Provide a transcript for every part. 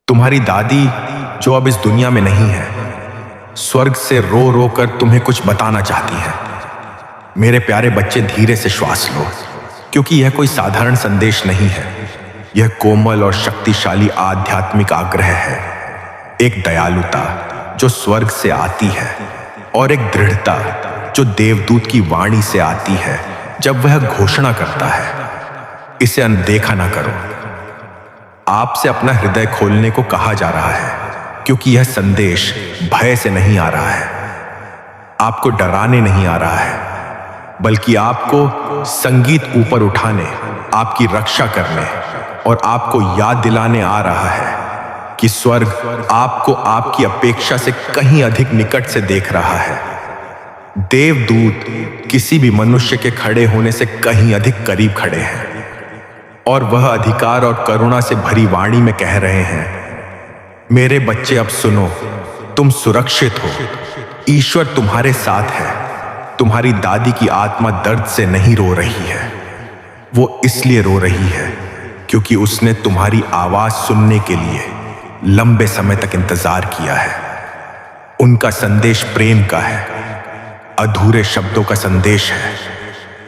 तुम्हारी दादी जो अब इस दुनिया में नहीं है, स्वर्ग से रो रो कर तुम्हें कुछ बताना चाहती है। मेरे प्यारे बच्चे, धीरे से श्वास लो, क्योंकि यह कोई साधारण संदेश नहीं है। यह कोमल और शक्तिशाली आध्यात्मिक आग्रह है। एक दयालुता जो स्वर्ग से आती है और एक दृढ़ता जो देवदूत की वाणी से आती है जब वह घोषणा करता है। इसे अनदेखा ना करो। आपसे अपना हृदय खोलने को कहा जा रहा है, क्योंकि यह संदेश भय से नहीं आ रहा है, आपको डराने नहीं आ रहा है, बल्कि आपको संगीत ऊपर उठाने, आपकी रक्षा करने और आपको याद दिलाने आ रहा है कि स्वर्ग आपको आपकी अपेक्षा से कहीं अधिक निकट से देख रहा है। देवदूत किसी भी मनुष्य के खड़े होने से कहीं अधिक करीब खड़े हैं और वह अधिकार और करुणा से भरी वाणी में कह रहे हैं, मेरे बच्चे अब सुनो, तुम सुरक्षित हो, ईश्वर तुम्हारे साथ है। तुम्हारी दादी की आत्मा दर्द से नहीं रो रही है, वो इसलिए रो रही है क्योंकि उसने तुम्हारी आवाज सुनने के लिए लंबे समय तक इंतजार किया है। उनका संदेश प्रेम का है, अधूरे शब्दों का संदेश है,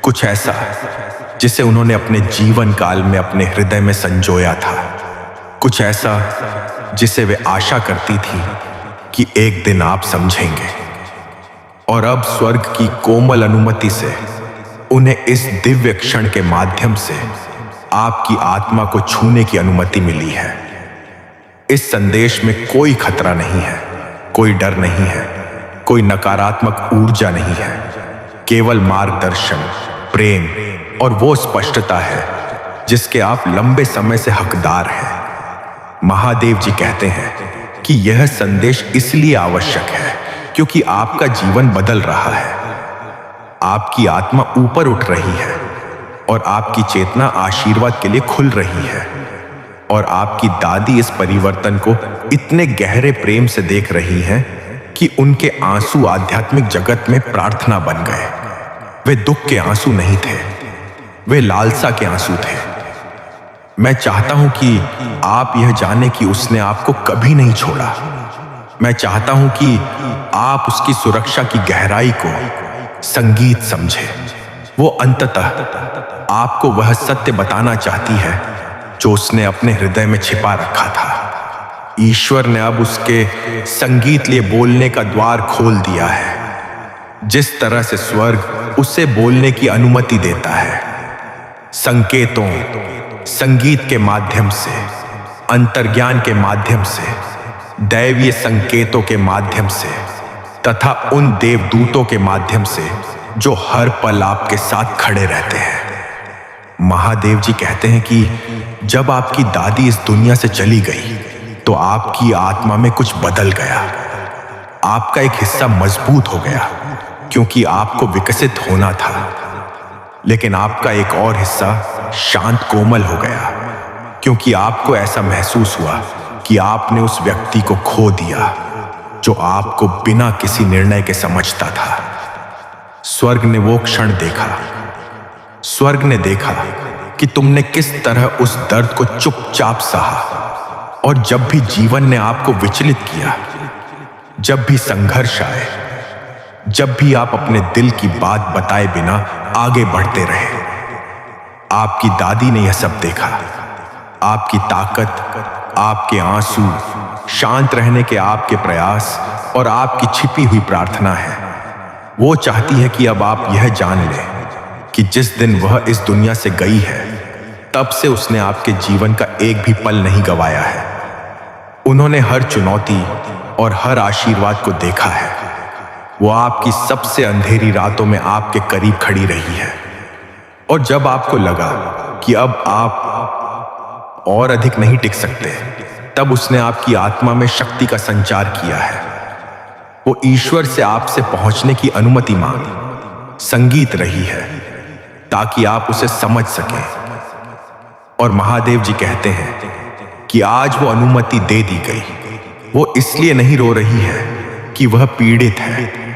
कुछ ऐसा जिसे उन्होंने अपने जीवन काल में अपने हृदय में संजोया था, कुछ ऐसा जिसे वे आशा करती थी कि एक दिन आप समझेंगे। और अब स्वर्ग की कोमल अनुमति से उन्हें इस दिव्य क्षण के माध्यम से आपकी आत्मा को छूने की अनुमति मिली है। इस संदेश में कोई खतरा नहीं है, कोई डर नहीं है, कोई नकारात्मक ऊर्जा नहीं है, केवल मार्गदर्शन, प्रेम और वो स्पष्टता है जिसके आप लंबे समय से हकदार हैं। महादेव जी कहते हैं कि यह संदेश इसलिए आवश्यक है क्योंकि आपका जीवन बदल रहा है, आपकी आत्मा ऊपर उठ रही है और आपकी चेतना आशीर्वाद के लिए खुल रही है। और आपकी दादी इस परिवर्तन को इतने गहरे प्रेम से देख रही हैं कि उनके आंसू आध्यात्मिक जगत में प्रार्थना बन गए। वे दुख के आंसू नहीं थे, वे लालसा के आंसू थे। मैं चाहता हूं कि आप यह जाने कि उसने आपको कभी नहीं छोड़ा। मैं चाहता हूं कि आप उसकी सुरक्षा की गहराई को संगीत समझे। वो अंततः आपको वह सत्य बताना चाहती है जो उसने अपने हृदय में छिपा रखा था। ईश्वर ने अब उसके संगीत लिए बोलने का द्वार खोल दिया है। जिस तरह से स्वर्ग उसे बोलने की अनुमति देता है, संकेतों, संगीत के माध्यम से, अंतर्ज्ञान के माध्यम से, दैवीय संकेतों के माध्यम से तथा उन देवदूतों के माध्यम से जो हर पल आपके साथ खड़े रहते हैं। महादेव जी कहते हैं कि जब आपकी दादी इस दुनिया से चली गई तो आपकी आत्मा में कुछ बदल गया। आपका एक हिस्सा मजबूत हो गया क्योंकि आपको विकसित होना था, लेकिन आपका एक और हिस्सा शांत कोमल हो गया क्योंकि आपको ऐसा महसूस हुआ कि आपने उस व्यक्ति को खो दिया जो आपको बिना किसी निर्णय के समझता था। स्वर्ग ने वो क्षण देखा। स्वर्ग ने देखा कि तुमने किस तरह उस दर्द को चुपचाप सहा, और जब भी जीवन ने आपको विचलित किया, जब भी संघर्ष आए, जब भी आप अपने दिल की बात बताए बिना आगे बढ़ते रहे, आपकी दादी ने यह सब देखा। आपकी ताकत, आपके आंसू, शांत रहने के आपके प्रयास और आपकी छिपी हुई प्रार्थना है। वो चाहती है कि अब आप यह जान लें कि जिस दिन वह इस दुनिया से गई है, तब से उसने आपके जीवन का एक भी पल नहीं गंवाया है। उन्होंने हर चुनौती और हर आशीर्वाद को देखा है। वो आपकी सबसे अंधेरी रातों में आपके करीब खड़ी रही है, और जब आपको लगा कि अब आप और अधिक नहीं टिक सकते, तब उसने आपकी आत्मा में शक्ति का संचार किया है। वो ईश्वर से आपसे पहुंचने की अनुमति मांगी, संगीत रही है ताकि आप उसे समझ सकें। और महादेव जी कहते हैं कि आज वो अनुमति दे दी गई। वो इसलिए नहीं रो रही है कि वह पीड़ित है।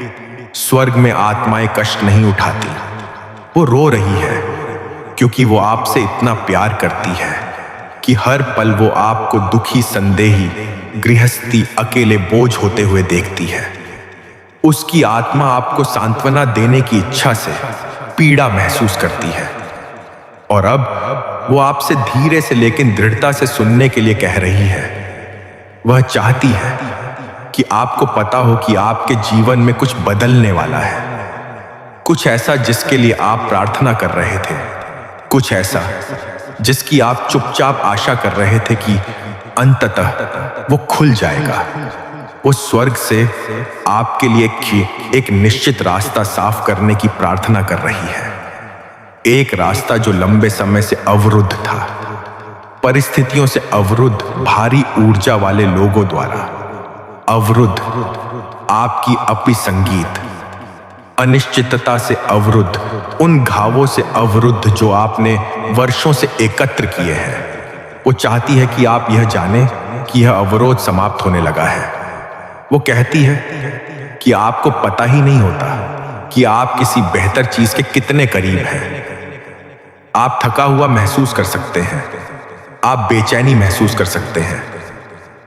स्वर्ग में आत्माएं कष्ट नहीं उठाती। वो रो रही है क्योंकि वो आपसे इतना प्यार करती है। कि हर पल वो आपको दुखी, संदेही, गृहस्थी, अकेले बोझ होते हुए देखती है। उसकी आत्मा आपको सांत्वना देने की इच्छा से पीड़ा महसूस करती है और अब वो आपसे धीरे से लेकिन दृढ़ता से सुनने के लिए कह रही है। वह चाहती है कि आपको पता हो कि आपके जीवन में कुछ बदलने वाला है, कुछ ऐसा जिसके लिए आप प्रार्थना कर रहे थे, कुछ ऐसा जिसकी आप चुपचाप आशा कर रहे थे कि अंततः वो खुल जाएगा। वो स्वर्ग से आपके लिए एक निश्चित रास्ता साफ करने की प्रार्थना कर रही है। एक रास्ता जो लंबे समय से अवरुद्ध था, परिस्थितियों से अवरुद्ध, भारी ऊर्जा वाले लोगों द्वारा अवरुद्ध, आपकी अपनी संगीत, अनिश्चितता से अवरुद्ध, उन घावों से अवरुद्ध जो आपने वर्षों से एकत्र किए हैं। वो चाहती है कि आप यह जानें कि यह अवरोध समाप्त होने लगा है। वो कहती है कि आपको पता ही नहीं होता कि आप किसी बेहतर चीज के कितने करीब हैं। आप थका हुआ महसूस कर सकते हैं, आप बेचैनी महसूस कर सकते हैं,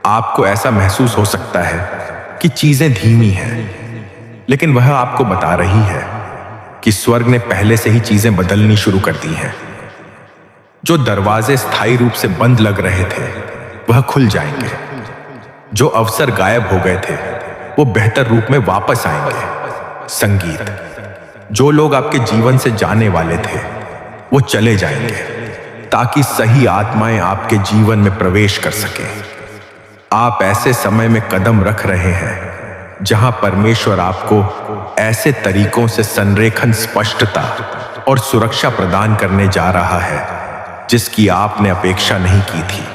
आपको ऐसा महसूस हो सकता है कि चीजें धीमी हैं, लेकिन वह आपको बता रही है कि स्वर्ग ने पहले से ही चीजें बदलनी शुरू कर दी हैं। जो दरवाजे स्थायी रूप से बंद लग रहे थे वह खुल जाएंगे, जो अवसर गायब हो गए थे वो बेहतर रूप में वापस आएंगे। संगीत, जो लोग आपके जीवन से जाने वाले थे वो चले जाएंगे ताकि सही आत्माएं आपके जीवन में प्रवेश कर सके। आप ऐसे समय में कदम रख रहे हैं जहां परमेश्वर आपको ऐसे तरीकों से संरेखन, स्पष्टता और सुरक्षा प्रदान करने जा रहा है जिसकी आपने अपेक्षा नहीं की थी।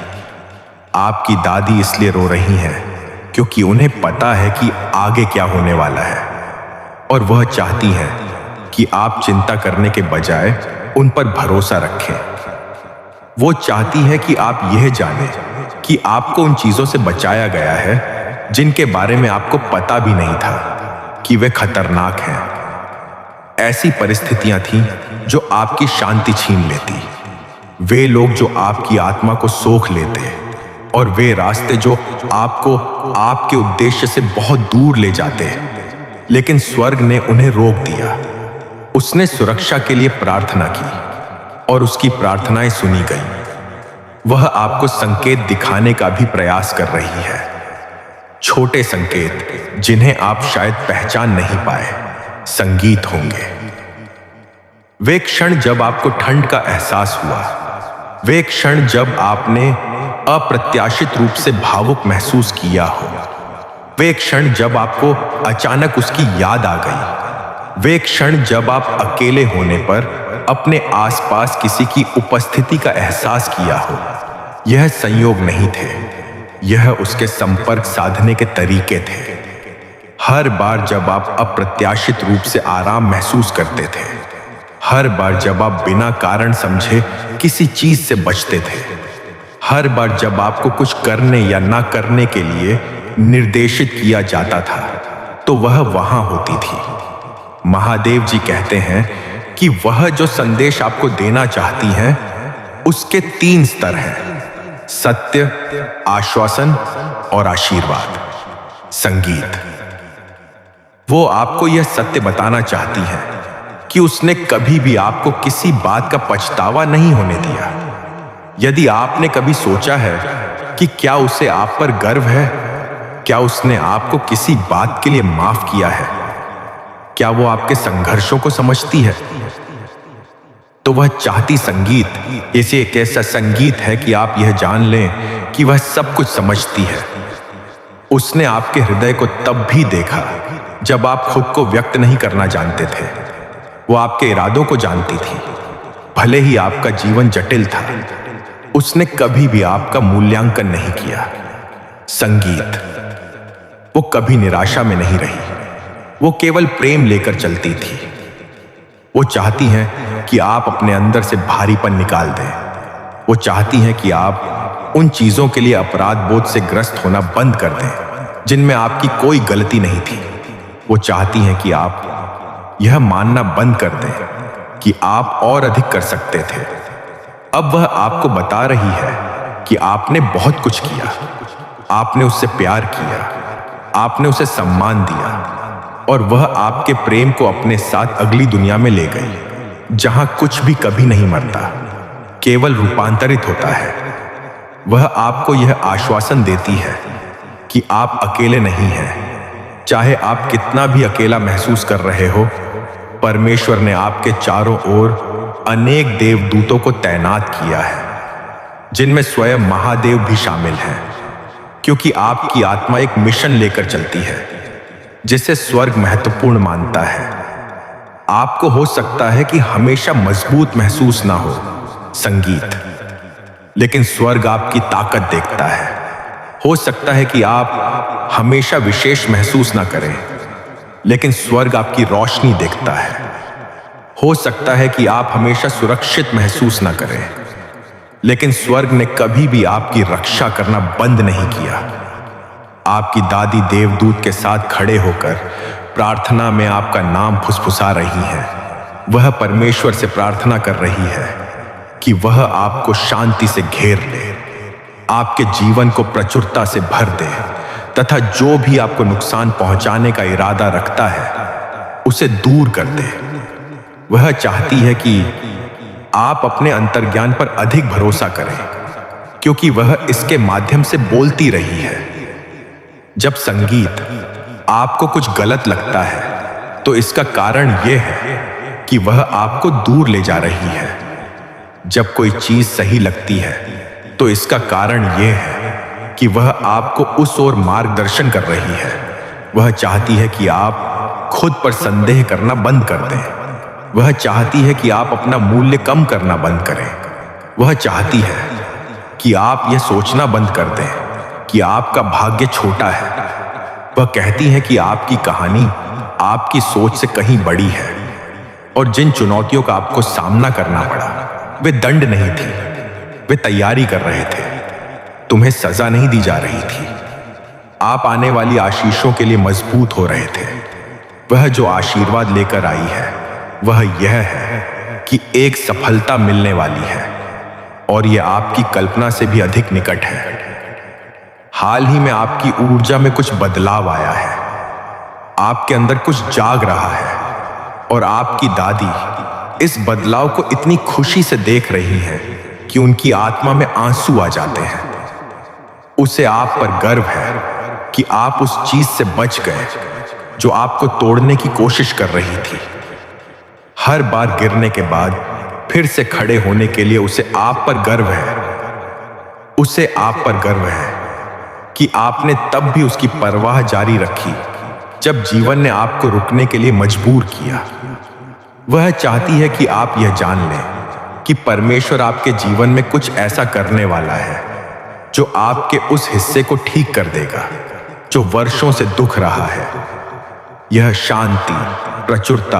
आपकी दादी इसलिए रो रही हैं क्योंकि उन्हें पता है कि आगे क्या होने वाला है और वह चाहती हैं कि आप चिंता करने के बजाय उन पर भरोसा रखें। वो चाहती है कि आप यह जानें कि आपको उन चीजों से बचाया गया है जिनके बारे में आपको पता भी नहीं था कि वे खतरनाक हैं। ऐसी परिस्थितियां थीं जो आपकी शांति छीन लेती, वे लोग जो आपकी आत्मा को सोख लेते और वे रास्ते जो आपको आपके उद्देश्य से बहुत दूर ले जाते, लेकिन स्वर्ग ने उन्हें रोक दिया। उसने सुरक्षा के लिए प्रार्थना की और उसकी प्रार्थनाएं सुनी गईं। वह आपको संकेत दिखाने का भी प्रयास कर रही है, छोटे संकेत जिन्हें आप शायद पहचान नहीं पाए। संगीत होंगे वे क्षण जब आपको ठंड का एहसास हुआ, वे क्षण जब आपने अप्रत्याशित रूप से भावुक महसूस किया हो, वे क्षण जब आपको अचानक उसकी याद आ गई, वे क्षण जब आप अकेले होने पर अपने आसपास किसी की उपस्थिति का एहसास किया हो। यह संयोग नहीं थे, यह उसके संपर्क साधने के तरीके थे। हर बार जब आप अप्रत्याशित रूप से आराम महसूस करते थे, हर बार जब आप बिना कारण समझे किसी चीज से बचते थे, हर बार जब आपको कुछ करने या ना करने के लिए निर्देशित किया जाता था, तो वह वहां होती थी। महादेव जी कहते हैं कि वह जो संदेश आपको देना चाहती हैं, उसके 3 स्तर हैं: सत्य, आश्वासन और आशीर्वाद। संगीत, वो आपको यह सत्य बताना चाहती हैं कि उसने कभी भी आपको किसी बात का पछतावा नहीं होने दिया। यदि आपने कभी सोचा है कि क्या उसे आप पर गर्व है, क्या उसने आपको किसी बात के लिए माफ किया है, क्या वो आपके संघर्षों को समझती है, तो वह चाहती संगीत इसे एक ऐसा संगीत है कि आप यह जान लें कि वह सब कुछ समझती है। उसने आपके हृदय को तब भी देखा जब आप खुद को व्यक्त नहीं करना जानते थे। वो आपके इरादों को जानती थी, भले ही आपका जीवन जटिल था। उसने कभी भी आपका मूल्यांकन नहीं किया। संगीत, वो कभी निराशा में नहीं रही, वो केवल प्रेम लेकर चलती थी। वो चाहती हैं कि आप अपने अंदर से भारीपन निकाल दें। वो चाहती हैं कि आप उन चीजों के लिए अपराध बोध से ग्रस्त होना बंद कर दें जिनमें आपकी कोई गलती नहीं थी। वो चाहती हैं कि आप यह मानना बंद कर दें कि आप और अधिक कर सकते थे। अब वह आपको बता रही है कि आपने बहुत कुछ किया। आपने उससे प्यार किया, आपने उसे सम्मान दिया और वह आपके प्रेम को अपने साथ अगली दुनिया में ले गई, जहां कुछ भी कभी नहीं मरता, केवल रूपांतरित होता है। वह आपको यह आश्वासन देती है कि आप अकेले नहीं हैं। चाहे आप कितना भी अकेला महसूस कर रहे हो, परमेश्वर ने आपके चारों ओर अनेक देवदूतों को तैनात किया है, जिनमें स्वयं महादेव भी शामिल हैं, क्योंकि आपकी आत्मा एक मिशन लेकर चलती है जिसे स्वर्ग महत्वपूर्ण मानता है। आपको हो सकता है कि हमेशा मजबूत महसूस ना हो संगीत, लेकिन स्वर्ग आपकी ताकत देखता है। हो सकता है कि आप हमेशा विशेष महसूस ना करें, लेकिन स्वर्ग आपकी रोशनी देखता है। हो सकता है कि आप हमेशा सुरक्षित महसूस ना करें, लेकिन स्वर्ग ने कभी भी आपकी रक्षा करना बंद नहीं किया। आपकी दादी देवदूत के साथ खड़े होकर प्रार्थना में आपका नाम फुसफुसा रही है। वह परमेश्वर से प्रार्थना कर रही है कि वह आपको शांति से घेर ले, आपके जीवन को प्रचुरता से भर दे तथा जो भी आपको नुकसान पहुंचाने का इरादा रखता है उसे दूर कर दे। वह चाहती है कि आप अपने अंतर्ज्ञान पर अधिक भरोसा करें, क्योंकि वह इसके माध्यम से बोलती रही है। जब संगीत आपको कुछ गलत लगता है तो इसका कारण यह है कि वह आपको दूर ले जा रही है। जब कोई चीज सही लगती है तो इसका कारण यह है कि वह आपको उस ओर मार्गदर्शन कर रही है। वह चाहती है कि आप खुद पर संदेह करना बंद कर दें। वह चाहती है कि आप अपना मूल्य कम करना बंद करें। वह चाहती है कि आप यह सोचना बंद कर दें कि आपका भाग्य छोटा है। वह कहती है कि आपकी कहानी आपकी सोच से कहीं बड़ी है और जिन चुनौतियों का आपको सामना करना पड़ा वे दंड नहीं थी, वे तैयारी कर रहे थे। तुम्हें सजा नहीं दी जा रही थी। आप आने वाली आशीषों के लिए मजबूत हो रहे थे। वह जो आशीर्वाद लेकर आई है वह यह है कि एक सफलता मिलने वाली है और यह आपकी कल्पना से भी अधिक निकट है। हाल ही में आपकी ऊर्जा में कुछ बदलाव आया है। आपके अंदर कुछ जाग रहा है और आपकी दादी इस बदलाव को इतनी खुशी से देख रही है कि उनकी आत्मा में आंसू आ जाते हैं। उसे आप पर गर्व है कि आप उस चीज से बच गए जो आपको तोड़ने की कोशिश कर रही थी। हर बार गिरने के बाद फिर से खड़े होने के लिए उसे आप पर गर्व है। उसे आप पर गर्व है कि आपने तब भी उसकी परवाह जारी रखी जब जीवन ने आपको रुकने के लिए मजबूर किया। वह चाहती है कि आप यह जान लें कि परमेश्वर आपके जीवन में कुछ ऐसा करने वाला है जो आपके उस हिस्से को ठीक कर देगा जो वर्षों से दुख रहा है। यह शांति, प्रचुरता,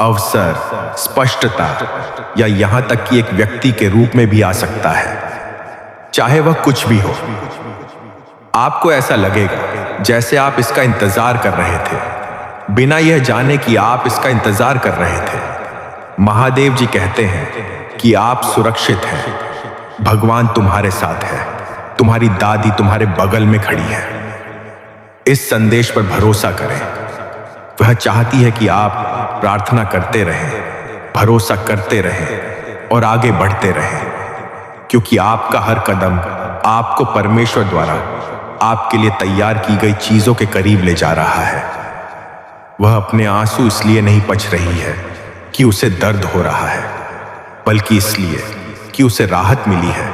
अवसर, स्पष्टता या यहां तक कि एक व्यक्ति के रूप में भी आ सकता है, चाहे वह कुछ भी हो। आपको ऐसा लगेगा जैसे आप इसका इंतजार कर रहे थे, बिना यह जाने कि आप इसका इंतजार कर रहे थे। महादेव जी कहते हैं कि आप सुरक्षित हैं। भगवान तुम्हारे साथ है। तुम्हारी दादी तुम्हारे बगल में खड़ी है। इस संदेश पर भरोसा करें। वह चाहती है कि आप प्रार्थना करते रहें, भरोसा करते रहें और आगे बढ़ते रहें, क्योंकि आपका हर कदम आपको परमेश्वर द्वारा आपके लिए तैयार की गई चीजों के करीब ले जा रहा है। वह अपने आंसू इसलिए नहीं पच रही है कि उसे दर्द हो रहा है, बल्कि इसलिए कि उसे राहत मिली है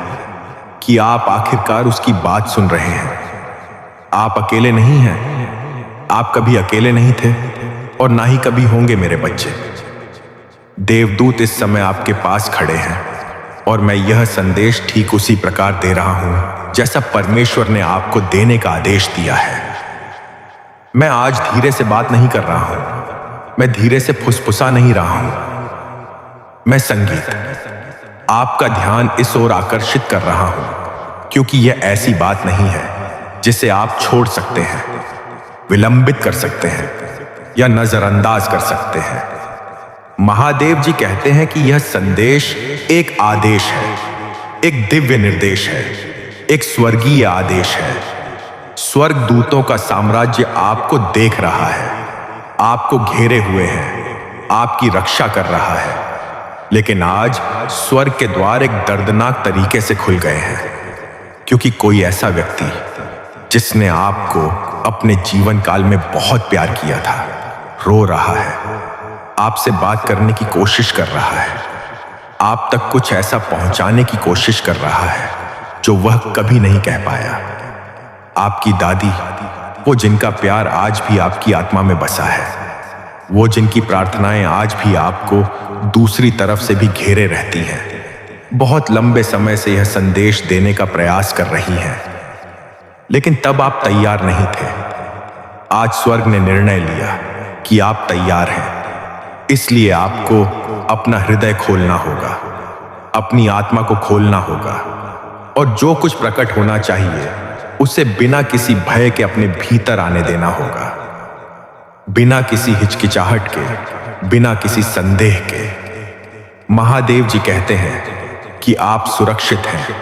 कि आप आखिरकार उसकी बात सुन रहे हैं। आप अकेले नहीं हैं। आप कभी अकेले नहीं थे और ना ही कभी होंगे मेरे बच्चे। देवदूत इस समय आपके पास खड़े हैं और मैं यह संदेश ठीक उसी प्रकार दे रहा हूं जैसा परमेश्वर ने आपको देने का आदेश दिया है। मैं आज धीरे से बात नहीं कर रहा हूं। मैं धीरे से फुसफुसा नहीं रहा हूं। मैं संगीत, आपका ध्यान इस ओर आकर्षित कर रहा हूं, क्योंकि यह ऐसी बात नहीं है जिसे आप छोड़ सकते हैं, विलंबित कर सकते हैं या नजरअंदाज कर सकते हैं। महादेव जी कहते हैं कि यह संदेश एक आदेश है, एक दिव्य निर्देश है एक स्वर्गीय आदेश है। स्वर्ग दूतों का साम्राज्य आपको देख रहा है, आपको घेरे हुए है, आपकी रक्षा कर रहा है। लेकिन आज स्वर्ग के द्वार एक दर्दनाक तरीके से खुल गए हैं, क्योंकि कोई ऐसा व्यक्ति जिसने आपको अपने जीवन काल में बहुत प्यार किया था, रो रहा है, आपसे बात करने की कोशिश कर रहा है, आप तक कुछ ऐसा पहुंचाने की कोशिश कर रहा है जो वह कभी नहीं कह पाया। आपकी दादी, वो जिनका प्यार आज भी आपकी आत्मा में बसा है, वो जिनकी प्रार्थनाएं आज भी आपको दूसरी तरफ से भी घेरे रहती हैं, बहुत लंबे समय से यह संदेश देने का प्रयास कर रही हैं, लेकिन तब आप तैयार नहीं थे। आज स्वर्ग ने निर्णय लिया कि आप तैयार हैं, इसलिए आपको अपना हृदय खोलना होगा, अपनी आत्मा को खोलना होगा, और जो कुछ प्रकट होना चाहिए उसे बिना किसी भय के अपने भीतर आने देना होगा, बिना किसी हिचकिचाहट के, बिना किसी संदेह के। महादेव जी कहते हैं कि आप सुरक्षित हैं।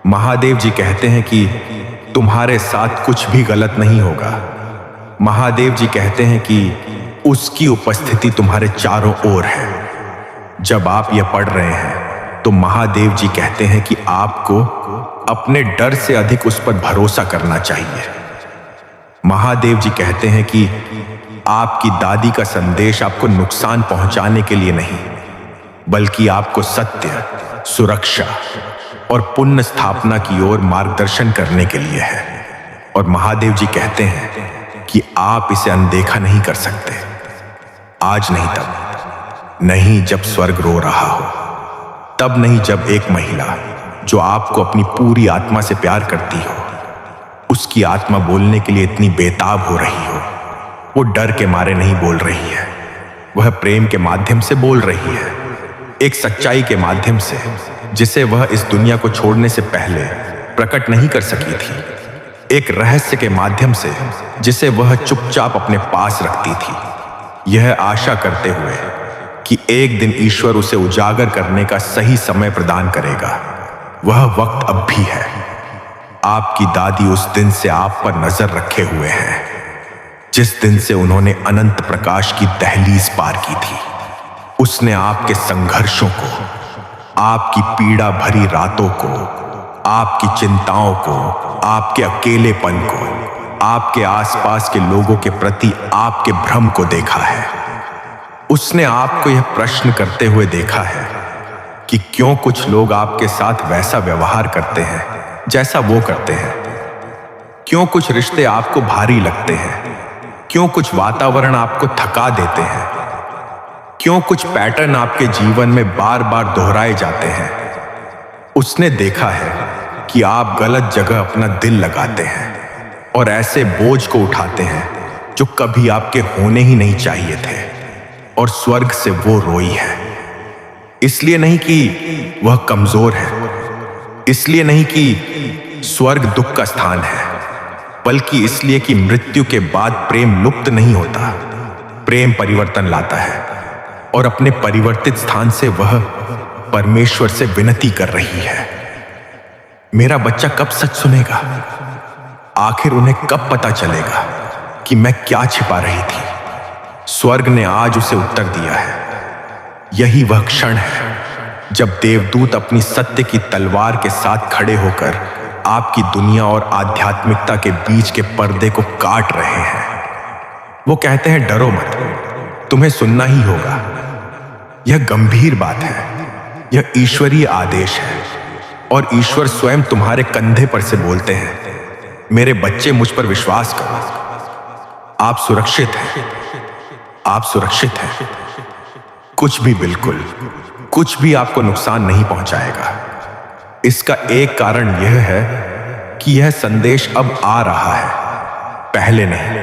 महादेव जी कहते हैं कि तुम्हारे साथ कुछ भी गलत नहीं होगा। महादेव जी कहते हैं कि उसकी उपस्थिति तुम्हारे चारों ओर है। जब आप यह पढ़ रहे हैं तो महादेव जी कहते हैं कि आपको अपने डर से अधिक उस पर भरोसा करना चाहिए। महादेव जी कहते हैं कि आपकी दादी का संदेश आपको नुकसान पहुंचाने के लिए नहीं, बल्कि आपको सत्य, सुरक्षा और पुण्य स्थापना की ओर मार्गदर्शन करने के लिए है। और महादेव जी कहते हैं कि आप इसे अनदेखा नहीं कर सकते। आज नहीं, तब नहीं जब स्वर्ग रो रहा हो, तब नहीं जब एक महिला जो आपको अपनी पूरी आत्मा से प्यार करती हो, उसकी आत्मा बोलने के लिए इतनी बेताब हो रही हो। वो डर के मारे नहीं बोल रही है, वह प्रेम के माध्यम से बोल रही है, एक सच्चाई के माध्यम से जिसे वह इस दुनिया को छोड़ने से पहले प्रकट नहीं कर सकी थी, एक रहस्य के माध्यम से जिसे वह चुपचाप अपने पास रखती थी, यह आशा करते हुए कि एक दिन ईश्वर उसे उजागर करने का सही समय प्रदान करेगा। वह वक्त अब भी है। आपकी दादी उस दिन से आप पर नजर रखे हुए हैं, जिस दिन से उन्होंने अनंत प्रकाश की दहलीज पार की थी। उसने आपके संघर्षों को, आपकी पीड़ा भरी रातों को, आपकी चिंताओं को, आपके अकेलेपन को, आपके आसपास के लोगों के प्रति आपके भ्रम को देखा है। उसने आपको यह प्रश्न करते हुए देखा है कि क्यों कुछ लोग आपके साथ वैसा व्यवहार करते हैं जैसा वो करते हैं, क्यों कुछ रिश्ते आपको भारी लगते हैं, क्यों कुछ वातावरण आपको थका देते हैं, क्यों कुछ पैटर्न आपके जीवन में बार बार दोहराए जाते हैं। उसने देखा है कि आप गलत जगह अपना दिल लगाते हैं और ऐसे बोझ को उठाते हैं जो कभी आपके होने ही नहीं चाहिए थे। और स्वर्ग से वो रोई है, इसलिए नहीं कि वह कमजोर है, इसलिए नहीं कि स्वर्ग दुख का स्थान है, बल्कि इसलिए कि मृत्यु के बाद प्रेम लुप्त नहीं होता, प्रेम परिवर्तन लाता है। और अपने परिवर्तित स्थान से वह परमेश्वर से विनती कर रही है, मेरा बच्चा कब सच सुनेगा? आखिर उन्हें कब पता चलेगा कि मैं क्या छिपा रही थी? स्वर्ग ने आज उसे उत्तर दिया है। यही वह क्षण है जब देवदूत अपनी सत्य की तलवार के साथ खड़े होकर आपकी दुनिया और आध्यात्मिकता के बीच के पर्दे को काट रहे हैं। वो कहते हैं, डरो मत, तुम्हें सुनना ही होगा। यह गंभीर बात है, यह ईश्वरीय आदेश है, और ईश्वर स्वयं तुम्हारे कंधे पर से बोलते हैं, मेरे बच्चे, मुझ पर विश्वास करो, आप सुरक्षित हैं, आप सुरक्षित हैं। कुछ भी, बिल्कुल कुछ भी आपको नुकसान नहीं पहुंचाएगा। इसका एक कारण यह है कि यह संदेश अब आ रहा है, पहले नहीं।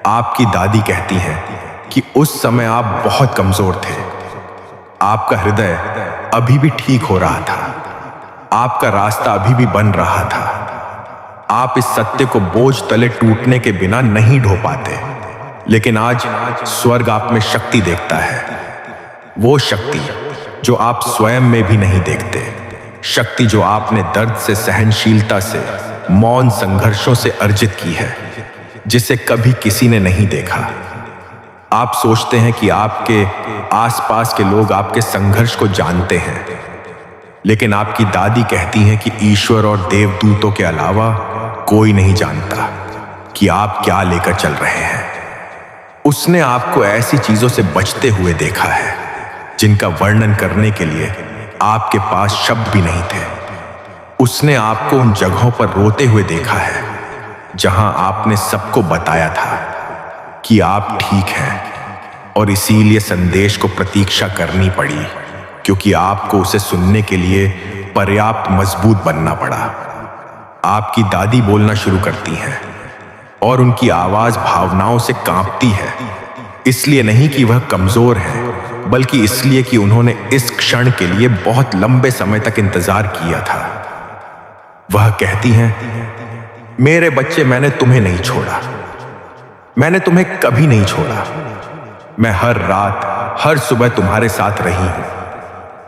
आपकी दादी कहती हैं कि उस समय आप बहुत कमजोर थे, आपका हृदय अभी भी ठीक हो रहा था, आपका रास्ता अभी भी बन रहा था। आप इस सत्य को बोझ तले टूटने के बिना नहीं ढो पाते, लेकिन आज स्वर्ग आप में शक्ति देखता है, वो शक्ति जो आप स्वयं में भी नहीं देखते। शक्ति जो आपने दर्द से, सहनशीलता से, मौन संघर्षों से अर्जित की है, जिसे कभी किसी ने नहीं देखा। आप सोचते हैं कि आपके आसपास के लोग आपके संघर्ष को जानते हैं, लेकिन आपकी दादी कहती हैं कि ईश्वर और देवदूतों के अलावा कोई नहीं जानता कि आप क्या लेकर चल रहे हैं। उसने आपको ऐसी चीजों से बचते हुए देखा है जिनका वर्णन करने के लिए आपके पास शब्द भी नहीं थे। उसने आपको उन जगहों पर रोते हुए देखा है जहां आपने सबको बताया था कि आप ठीक हैं, और इसीलिए संदेश को प्रतीक्षा करनी पड़ी, क्योंकि आपको उसे सुनने के लिए पर्याप्त मजबूत बनना पड़ा। आपकी दादी बोलना शुरू करती हैं और उनकी आवाज भावनाओं से कांपती है, इसलिए नहीं कि वह कमजोर है, बल्कि इसलिए कि उन्होंने इस क्षण के लिए बहुत लंबे समय तक इंतजार किया था। वह कहती हैं, मेरे बच्चे, मैंने तुम्हें नहीं छोड़ा, मैंने तुम्हें कभी नहीं छोड़ा। मैं हर रात, हर सुबह तुम्हारे साथ रही हूं।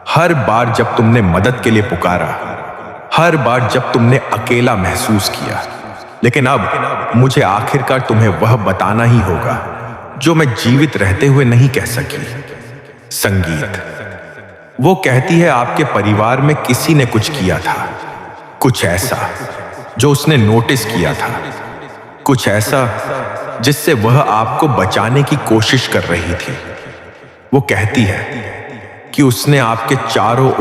हर बार जब तुमने मदद के लिए पुकारा, हर बार जब तुमने अकेला महसूस किया। लेकिन अब मुझे आखिरकार तुम्हें वह बताना ही होगा जो मैं जीवित रहते हुए नहीं कह सकी। संगीत। वो कहती है आपके परिवार में किसी ने कुछ किया था, कुछ ऐसा जो उसने नोटिस किया था, कुछ ऐसा जिससे वह आपको बचाने की कोशिश कर रही थी। वो कहती है कि उसने आपके चारों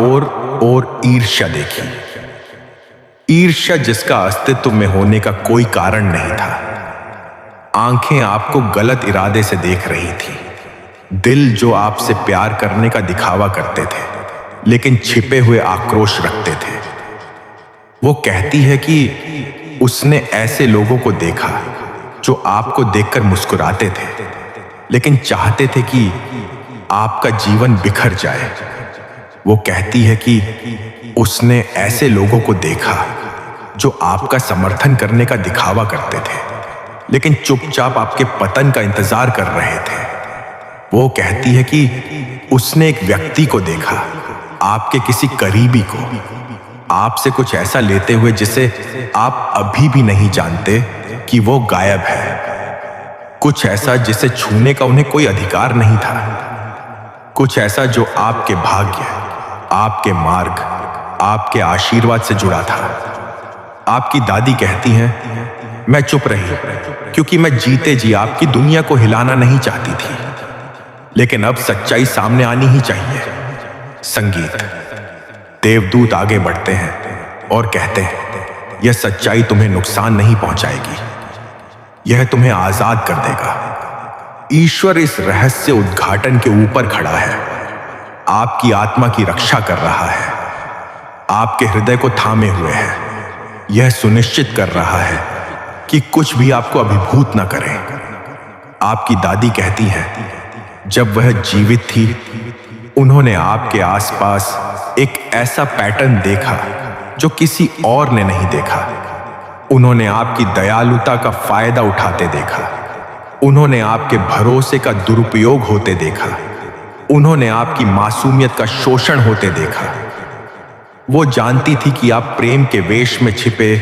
ओर ईर्ष्या देखी, ईर्ष्या जिसका अस्तित्व में होने का कोई कारण नहीं था। आंखें आपको गलत इरादे से देख रही थी, दिल जो आपसे प्यार करने का दिखावा करते थे लेकिन छिपे हुए आक्रोश रखते थे। वो कहती है कि उसने ऐसे लोगों को देखा जो आपको देखकर मुस्कुराते थे लेकिन चाहते थे कि आपका जीवन बिखर जाए। वो कहती है कि उसने ऐसे लोगों को देखा जो आपका समर्थन करने का दिखावा करते थे लेकिन चुपचाप आपके पतन का इंतजार कर रहे थे। वो कहती है कि उसने एक व्यक्ति को देखा, आपके किसी करीबी को, आपसे कुछ ऐसा लेते हुए जिसे आप अभी भी नहीं जानते कि वो गायब है, कुछ ऐसा जिसे छूने का उन्हें कोई अधिकार नहीं था, कुछ ऐसा जो आपके भाग्य, आपके मार्ग, आपके आशीर्वाद से जुड़ा था। आपकी दादी कहती हैं, मैं चुप रही क्योंकि मैं जीते जी आपकी दुनिया को हिलाना नहीं चाहती थी, लेकिन अब सच्चाई सामने आनी ही चाहिए। संगीत। देवदूत आगे बढ़ते हैं और कहते हैं, यह सच्चाई तुम्हें नुकसान नहीं पहुंचाएगी, यह तुम्हें आजाद कर देगा। ईश्वर इस रहस्य उद्घाटन के ऊपर खड़ा है, आपकी आत्मा की रक्षा कर रहा है, आपके हृदय को थामे हुए है, यह सुनिश्चित कर रहा है कि कुछ भी आपको अभिभूत न करे। आपकी दादी कहती है, जब वह जीवित थी उन्होंने आपके आसपास एक ऐसा पैटर्न देखा जो किसी और ने नहीं देखा। उन्होंने आपकी दयालुता का फायदा उठाते देखा, उन्होंने आपके भरोसे का दुरुपयोग होते देखा, उन्होंने आपकी मासूमियत का शोषण होते देखा। वो जानती थी कि आप प्रेम के वेश में छिपे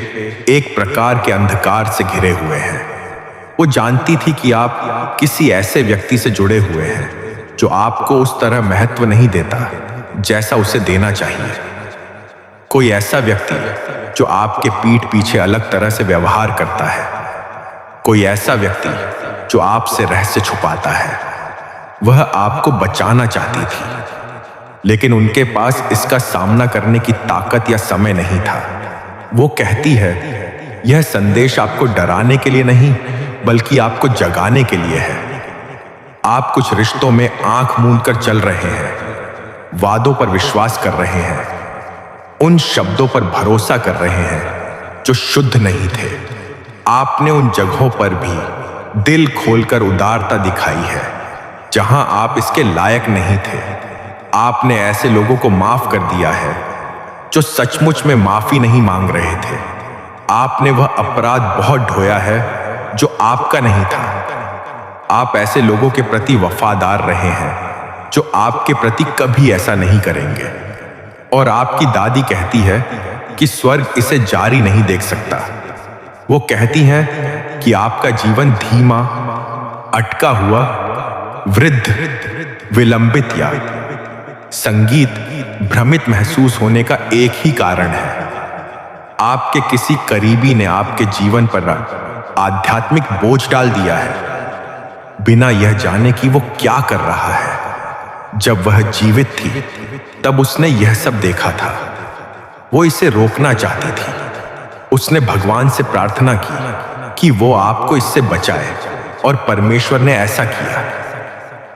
एक प्रकार के अंधकार से घिरे हुए हैं। वो जानती थी कि आप किसी ऐसे व्यक्ति से जुड़े हुए हैं जो आपको उस तरह महत्व नहीं देता जैसा उसे देना चाहिए। कोई ऐसा व्यक्ति जो आपके पीठ पीछे अलग तरह से व्यवहार करता है, कोई ऐसा व्यक्ति जो आपसे रहस्य छुपाता है। वह आपको बचाना चाहती थी, लेकिन उनके पास इसका सामना करने की ताकत या समय नहीं था। वो कहती है, यह संदेश आपको डराने के लिए नहीं बल्कि आपको जगाने के लिए है। आप कुछ रिश्तों में आंख मूंद कर चल रहे हैं, वादों पर विश्वास कर रहे हैं, उन शब्दों पर भरोसा कर रहे हैं जो शुद्ध नहीं थे। आपने उन जगहों पर भी दिल खोलकर उदारता दिखाई है जहां आप इसके लायक नहीं थे। आपने ऐसे लोगों को माफ कर दिया है जो सचमुच में माफी नहीं मांग रहे थे। आपने वह अपराध बहुत ढोया है जो आपका नहीं था। आप ऐसे लोगों के प्रति वफादार रहे हैं जो आपके प्रति कभी ऐसा नहीं करेंगे। और आपकी दादी कहती है कि स्वर्ग इसे जारी नहीं देख सकता। वो कहती हैं कि आपका जीवन धीमा, अटका हुआ, वृद्ध, विलंबित या संगीत भ्रमित महसूस होने का एक ही कारण है। आपके किसी करीबी ने आपके जीवन पर आध्यात्मिक बोझ डाल दिया है, बिना यह जाने कि वो क्या कर रहा है। जब वह जीवित थी तब उसने यह सब देखा था। वो इसे रोकना चाहती थी। उसने भगवान से प्रार्थना की कि वो आपको इससे बचाए, और परमेश्वर ने ऐसा किया।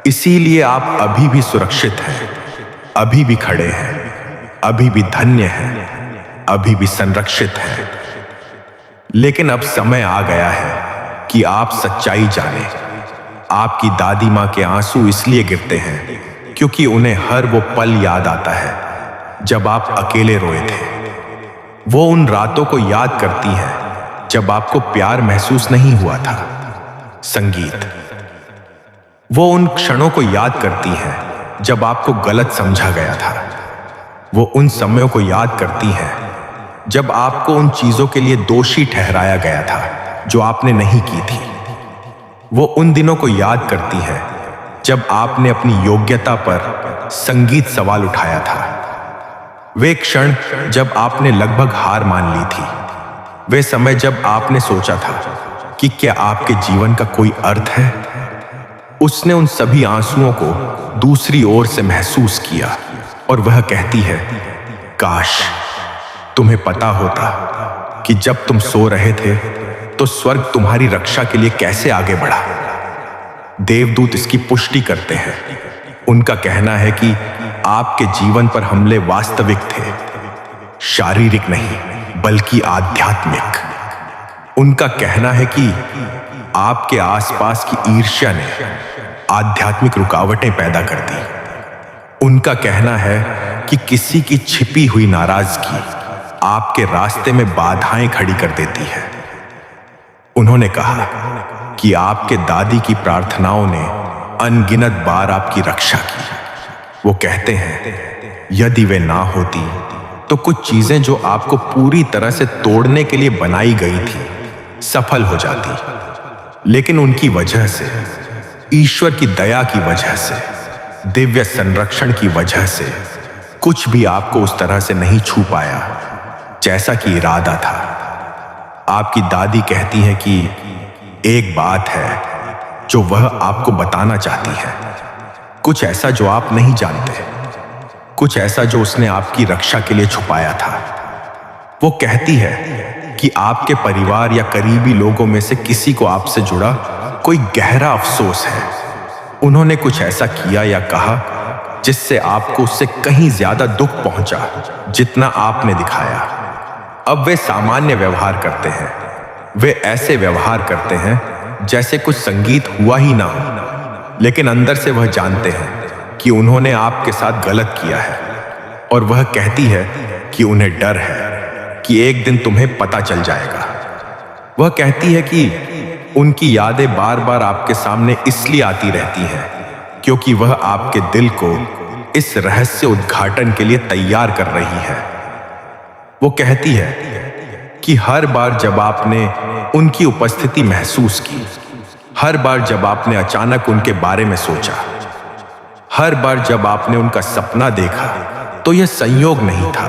इसीलिए आप अभी भी सुरक्षित हैं, अभी भी खड़े हैं, अभी भी धन्य हैं, अभी भी संरक्षित हैं। लेकिन अब समय आ गया है कि आप सच्चाई जानें। आपकी दादी माँ के आंसू इसलिए गिरते हैं क्योंकि उन्हें हर वो पल याद आता है जब आप अकेले रोए थे। वो उन रातों को याद करती हैं जब आपको प्यार महसूस नहीं हुआ था। संगीत। वो उन क्षणों को याद करती हैं जब आपको गलत समझा गया था। वो उन समयों को याद करती हैं जब आपको उन चीजों के लिए दोषी ठहराया गया था जो आपने नहीं की थी। वो उन दिनों को याद करती हैं जब आपने अपनी योग्यता पर संगीत सवाल उठाया था। वे क्षण जब आपने लगभग हार मान ली थी। वे समय जब आपने सोचा था कि क्या आपके जीवन का कोई अर्थ है। उसने उन सभी आंसुओं को दूसरी ओर से महसूस किया, और वह कहती है, काश तुम्हें पता होता कि जब तुम सो रहे थे तो स्वर्ग तुम्हारी रक्षा के लिए कैसे आगे बढ़ा। देवदूत इसकी पुष्टि करते हैं। उनका कहना है कि आपके जीवन पर हमले वास्तविक थे, शारीरिक नहीं बल्कि आध्यात्मिक। उनका कहना है कि आपके आसपास की ईर्ष्या ने आध्यात्मिक रुकावटें पैदा कर दी। उनका कहना है कि किसी की छिपी हुई नाराजगी आपके रास्ते में बाधाएं खड़ी कर देती है। उन्होंने कहा कि आपके दादी की प्रार्थनाओं ने अनगिनत बार आपकी रक्षा की। वो कहते हैं, यदि वे ना होती तो कुछ चीजें जो आपको पूरी तरह से तोड़ने के लिए बनाई गई थी सफल हो जाती। लेकिन उनकी वजह से, ईश्वर की दया की वजह से, दिव्य संरक्षण की वजह से कुछ भी आपको उस तरह से नहीं छू पाया जैसा कि इरादा था। आपकी दादी कहती हैं कि एक बात है जो वह आपको बताना चाहती है, कुछ ऐसा जो आप नहीं जानते, कुछ ऐसा जो उसने आपकी रक्षा के लिए छुपाया था। वो कहती है कि आपके परिवार या करीबी लोगों में से किसी को आपसे जुड़ा कोई गहरा अफसोस है। उन्होंने कुछ ऐसा किया या कहा जिससे आपको उससे कहीं ज्यादा दुख पहुंचा जितना आपने दिखाया। अब वे सामान्य व्यवहार करते हैं। वे ऐसे व्यवहार करते हैं जैसे कुछ संगीत हुआ ही ना हो, लेकिन अंदर से वह जानते हैं कि उन्होंने आपके साथ गलत किया है। और वह कहती है कि उन्हें डर है कि एक दिन तुम्हें पता चल जाएगा। वह कहती है कि उनकी यादें बार बार आपके सामने इसलिए आती रहती हैं क्योंकि वह आपके दिल को इस रहस्य उद्घाटन के लिए तैयार कर रही है। वो कहती है कि हर बार जब आपने उनकी उपस्थिति महसूस की, हर बार जब आपने अचानक उनके बारे में सोचा, हर बार जब आपने उनका सपना देखा, तो यह संयोग नहीं था।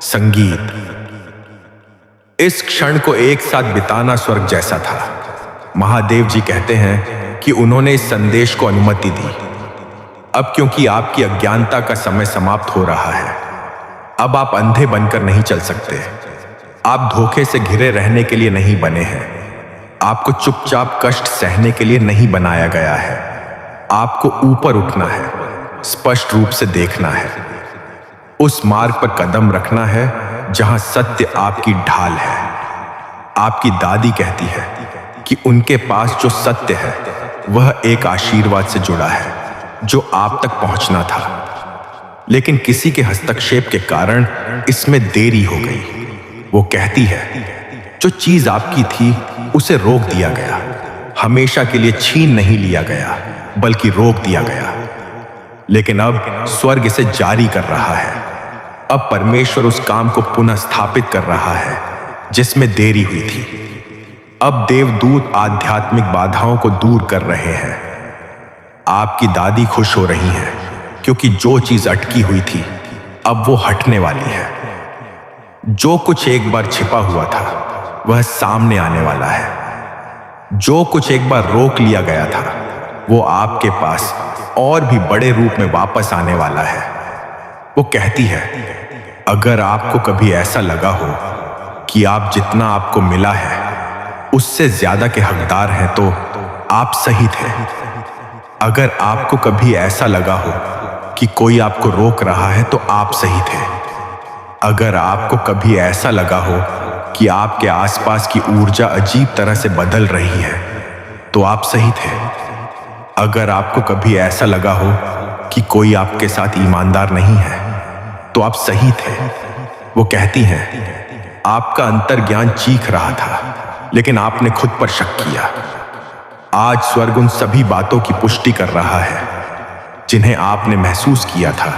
संगीत। इस क्षण को एक साथ बिताना स्वर्ग जैसा था। महादेव जी कहते हैं कि उन्होंने इस संदेश को अनुमति दी। अब क्योंकि आपकी अज्ञानता का समय समाप्त हो रहा है, अब आप अंधे बनकर नहीं चल सकते। आप धोखे से घिरे रहने के लिए नहीं बने हैं। आपको चुपचाप कष्ट सहने के लिए नहीं बनाया गया है। आपको ऊपर उठना है, स्पष्ट रूप से देखना है, उस मार्ग पर कदम रखना है जहां सत्य आपकी ढाल है। आपकी दादी कहती है कि उनके पास जो सत्य है वह एक आशीर्वाद से जुड़ा है जो आप तक पहुंचना था, लेकिन किसी के हस्तक्षेप के कारण इसमें देरी हो गई। वो कहती है, जो चीज आपकी थी उसे रोक दिया गया, हमेशा के लिए छीन नहीं लिया गया बल्कि रोक दिया गया। लेकिन अब स्वर्ग इसे जारी कर रहा है। अब परमेश्वर उस काम को पुनः स्थापित कर रहा है जिसमें देरी हुई थी। अब देवदूत आध्यात्मिक बाधाओं को दूर कर रहे हैं। आपकी दादी खुश हो रही हैं क्योंकि जो चीज अटकी हुई थी अब वो हटने वाली है। जो कुछ एक बार छिपा हुआ था वह सामने आने वाला है। जो कुछ एक बार रोक लिया गया था वो आपके पास और भी बड़े रूप में वापस आने वाला है। वो कहती है, अगर आपको कभी ऐसा लगा हो कि आप जितना आपको मिला है उससे ज्यादा के हकदार हैं तो आप सही थे। अगर आपको कभी ऐसा लगा हो कि कोई आपको रोक रहा है तो आप सही थे। अगर आपको कभी ऐसा लगा हो कि आपके आसपास की ऊर्जा अजीब तरह से बदल रही है तो आप सही थे। अगर आपको कभी ऐसा लगा हो कि कोई आपके साथ ईमानदार नहीं है तो आप सही थे। वो कहती हैं, आपका अंतर्ज्ञान चीख रहा था लेकिन आपने खुद पर शक किया। आज स्वर्ग उन सभी बातों की पुष्टि कर रहा है जिन्हें आपने महसूस किया था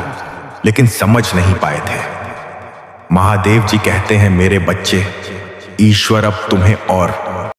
लेकिन समझ नहीं पाए थे। महादेव जी कहते हैं, मेरे बच्चे, ईश्वर अब तुम्हें और